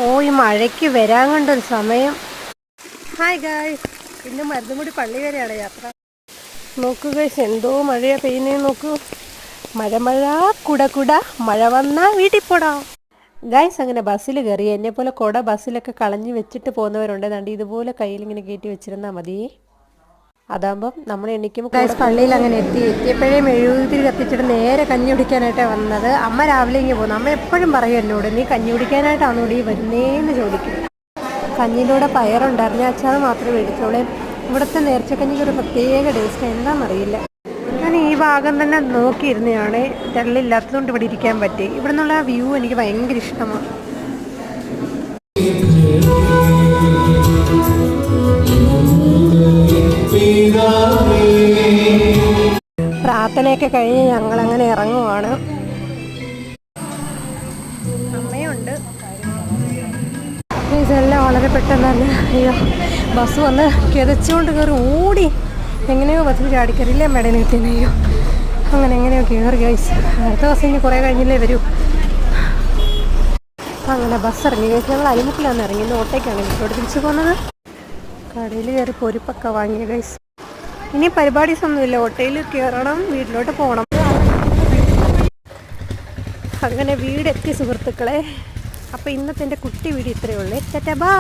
ഓ ഈ മഴയ്ക്ക് വരാൻ കണ്ടൊരു സമയം. ഹായ് ഗായ്സ്, ഇന്ന് മരുന്നുമുടി പള്ളി വരെയാണ് യാത്ര. നോക്കൂ ഗായ്സ്, എന്തോ മഴയാ പെയ്യുന്നേ നോക്കൂ. മഴ കുട മഴ വന്നാ വീട്ടിൽ പോടാ. ഗായ്സ് അങ്ങനെ ബസ്സിൽ കയറി. എന്നെപ്പോലെ കുട ബസ്സിലൊക്കെ കളഞ്ഞ് വെച്ചിട്ട് പോകുന്നവരുണ്ട്. അതുകൊണ്ട് ഇതുപോലെ കയ്യിലിങ്ങനെ കയറ്റി വെച്ചിരുന്നാൽ മതി. അതാകുമ്പം നമ്മൾ എണ്ണിക്കുമ്പോൾ ഗായ്സ് പള്ളിയിൽ അങ്ങനെ എത്തിയപ്പോഴേ മെഴുകുതിരി കത്തിച്ചിട്ട് നേരെ കഞ്ഞി കുടിക്കാനായിട്ടാണ് വന്നത്. അമ്മ രാവിലെ ഇങ്ങനെ പോകുന്നു. അമ്മ എപ്പോഴും പറയും എന്നോട്, നീ കഞ്ഞി കുടിക്കാനായിട്ടാണോ ഈ വരുന്നേന്ന് ചോദിക്കും. കഞ്ഞിൻ്റെ കൂടെ പയറുണ്ടായിരുന്നു, അച്ചാറ് മാത്രമേ മേടിച്ചോളൂ. ഇവിടുത്തെ നേർച്ചക്കഞ്ഞിക്ക് ഒരു പ്രത്യേക ടേസ്റ്റ്, എന്താണെന്നറിയില്ല. ഞാൻ ഈ ഭാഗം തന്നെ നോക്കിയിരുന്നതാണ്, തെള്ളില്ലാത്തതുകൊണ്ട് ഇവിടെ ഇരിക്കാൻ പറ്റി. ഇവിടെ നിന്നുള്ള വ്യൂ എനിക്ക് ഭയങ്കര ഇഷ്ടമാണ്. പ്രാർത്ഥനയൊക്കെ കഴിഞ്ഞ് ഞങ്ങളങ്ങനെ ഇറങ്ങുവാണ്. അമ്മയുണ്ട്. ഇതെല്ലാം വളരെ പെട്ടെന്നല്ല. അയ്യോ, ബസ് വന്ന് കിതച്ചുകൊണ്ട് കയറി ഓടി എങ്ങനെയോ ബസ്സിൽ ചാടിക്കറിയില്ലേ മേടനെ കിട്ടിയെന്ന്. അയ്യോ, അങ്ങനെ എങ്ങനെയോ കയറി ഗൈസ്. അടുത്ത ബസ് ഇനി കുറേ കഴിഞ്ഞില്ലേ വരൂ. അങ്ങനെ ബസ് ഇറങ്ങി ഗൈസ്. ഞങ്ങൾ അരിമുക്കിലാണ് ഇറങ്ങി. ഇന്ന് ഓട്ടോയ്ക്കാണ് വീട്ടിലോട്ട് തിരിച്ചു പോകുന്നത്. കടയിൽ കയറി പൊരിപ്പൊക്കെ വാങ്ങിയ ഗൈസ്. ഇനി പരിപാടീസ് ഒന്നുമില്ല, ഓട്ടോയിൽ കയറണം, വീട്ടിലോട്ട് പോകണം. അങ്ങനെ വീടെത്തി സുഹൃത്തുക്കളെ. അപ്പോൾ ഇന്നത്തെ എൻ്റെ കുട്ടി വീഡിയോ ഇത്രയേ ഉള്ളൂ. Tata bye.